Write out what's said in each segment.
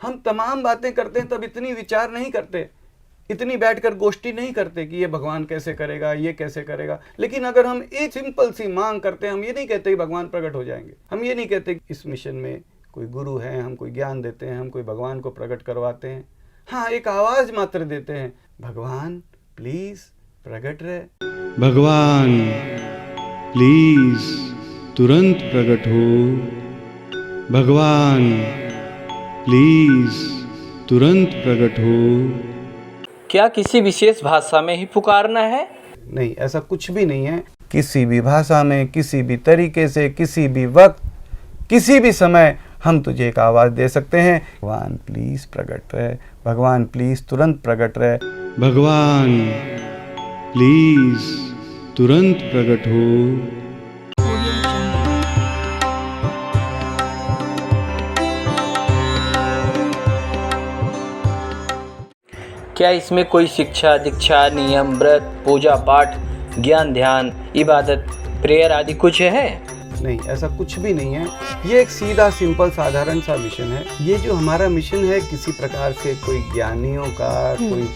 हम तमाम बातें करते हैं तब इतनी विचार नहीं करते, इतनी बैठकर गोष्ठी नहीं करते कि ये भगवान कैसे करेगा, ये कैसे करेगा। लेकिन अगर हम एक सिंपल सी मांग करते हैं, हम ये नहीं कहते कि भगवान प्रकट हो जाएंगे, हम ये नहीं कहते कि इस मिशन में कोई गुरु है, हम कोई ज्ञान देते हैं, हम कोई भगवान को प्रकट करवाते हैं। हाँ, एक आवाज मात्र देते हैं, भगवान प्लीज प्रकट रहे, भगवान प्लीज तुरंत प्रकट हो, भगवान प्लीज तुरंत प्रकट हो। क्या किसी विशेष भाषा में ही पुकारना है? नहीं, ऐसा कुछ भी नहीं है। किसी भी भाषा में, किसी भी तरीके से, किसी भी वक्त, किसी भी समय हम तुझे एक आवाज़ दे सकते हैं, भगवान प्लीज़ प्रकट रहे, भगवान प्लीज़ तुरंत प्रकट रहे, भगवान प्लीज तुरंत प्रकट हो। क्या इसमें कोई शिक्षा, दीक्षा, नियम, व्रत, पूजा पाठ, ज्ञान, ध्यान, इबादत, प्रेयर आदि कुछ है? नहीं, ऐसा कुछ भी नहीं है। ये एक सीधा सिंपल साधारण सा मिशन है। ये जो हमारा मिशन है, किसी प्रकार से कोई ज्ञानियों का, कोई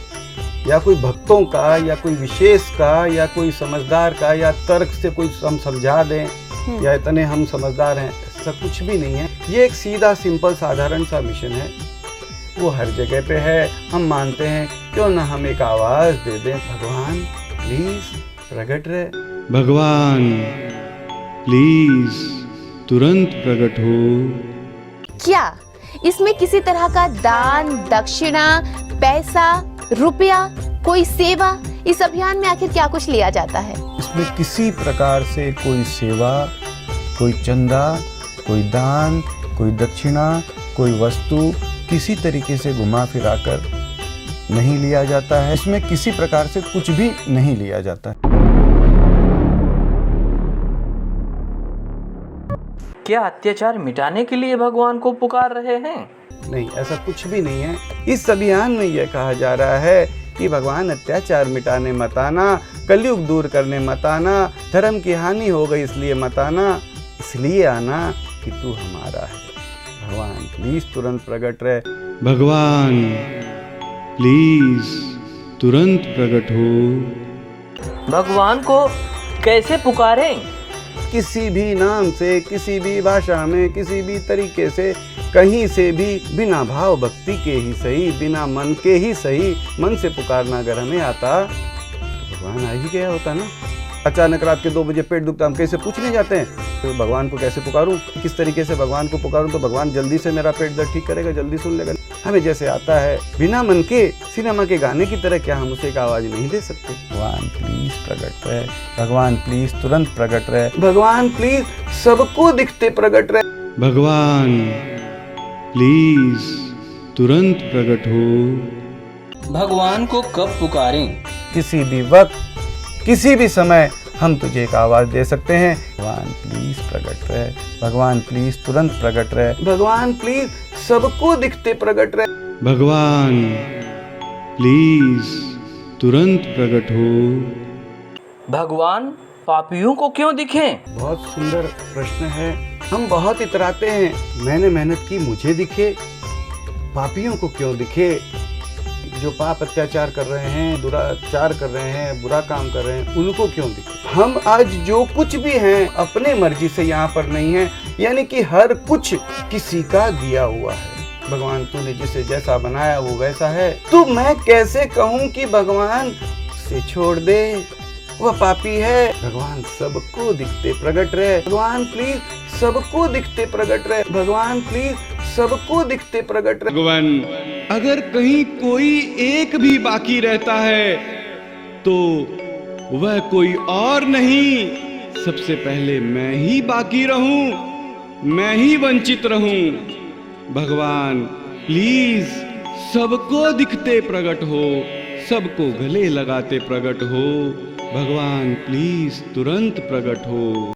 या कोई भक्तों का, या कोई विशेष का, या कोई समझदार का, या तर्क से कोई हम समझा दें, या इतने हम समझदार हैं, ऐसा कुछ भी नहीं है। ये एक सीधा सिंपल साधारण सा मिशन है। वो हर जगह पे है। हम मानते हैं, क्यों ना हम एक आवाज दे दें, भगवान प्लीज प्रकट रहे, भगवान प्लीज तुरंत प्रकट हो। क्या इसमें किसी तरह का दान, दक्षिणा, पैसा, रुपया, कोई सेवा, इस अभियान में आखिर क्या कुछ लिया जाता है? इसमें किसी प्रकार से कोई सेवा, कोई चंदा, कोई दान, कोई दक्षिणा, कोई वस्तु किसी तरीके से घुमा फिरा कर नहीं लिया जाता है। इसमें किसी प्रकार से कुछ भी नहीं लिया जाता है। क्या अत्याचार मिटाने के लिए भगवान को पुकार रहे हैं? नहीं, ऐसा कुछ भी नहीं है। इस अभियान में यह कहा जा रहा है कि भगवान अत्याचार मिटाने मत आना, कलयुग दूर करने मत आना, धर्म की हानि हो गई इसलिए मत आना, इसलिए आना कि तू हमारा है। भगवान प्लीज तुरंत प्रकट रहे, भगवान प्लीज तुरंत प्रकट हो। भगवान को कैसे पुकारें? किसी भी नाम से, किसी भी भाषा में, किसी भी तरीके से, कहीं से भी, बिना भाव भक्ति के ही सही, बिना मन के ही सही, मन से पुकारना अगर हमें आता तो भगवान आ ही गया होता ना। अचानक रात के 2 बजे पेट दुखता, हम कैसे पूछने जाते हैं तो भगवान को कैसे पुकारूं, किस तरीके से भगवान को पुकारूं तो भगवान जल्दी से मेरा पेट दर्द ठीक करेगा, जल्दी सुन लेगा। हमें जैसे आता है बिना मन के, सिनेमा के गाने की तरह, क्या हम उसे एक आवाज नहीं दे सकते? भगवान प्लीज प्रकट रहे, भगवान प्लीज तुरंत प्रकट रहे, भगवान प्लीज सबको दिखते प्रकट रहे, भगवान प्लीज तुरंत प्रकट हो। भगवान को कब पुकारें? किसी भी वक्त, किसी भी समय हम तुझे एक आवाज दे सकते हैं, भगवान प्लीज प्रकट रहे, भगवान प्लीज तुरंत प्रकट रहे, भगवान प्लीज सबको दिखते प्रकट रहे, भगवान प्लीज तुरंत प्रकट हो। भगवान पापियों को क्यों दिखें? बहुत सुंदर प्रश्न है। हम बहुत इतराते हैं, मैंने मेहनत की मुझे दिखे, पापियों को क्यों दिखे? जो पाप अत्याचार कर रहे हैं, दुराचार कर रहे हैं, बुरा काम कर रहे हैं, उनको क्यों दिखे? हम आज जो कुछ भी हैं अपने मर्जी से यहाँ पर नहीं है, यानी कि हर कुछ किसी का दिया हुआ है। भगवान तूने जिसे जैसा बनाया वो वैसा है, तो मैं कैसे कहूँ कि भगवान से छोड़ दे, वह पापी है। भगवान सबको दिखते प्रकट रहे, भगवान प्लीज सबको दिखते प्रकट रहे, भगवान प्लीज सबको दिखते प्रकट रहे। भगवान अगर कहीं कोई एक भी बाकी रहता है तो वह कोई और नहीं, सबसे पहले मैं ही बाकी रहूं, मैं ही वंचित रहूं। भगवान प्लीज सबको दिखते प्रकट हो, सबको गले लगाते प्रकट हो, भगवान प्लीज तुरंत प्रकट हो।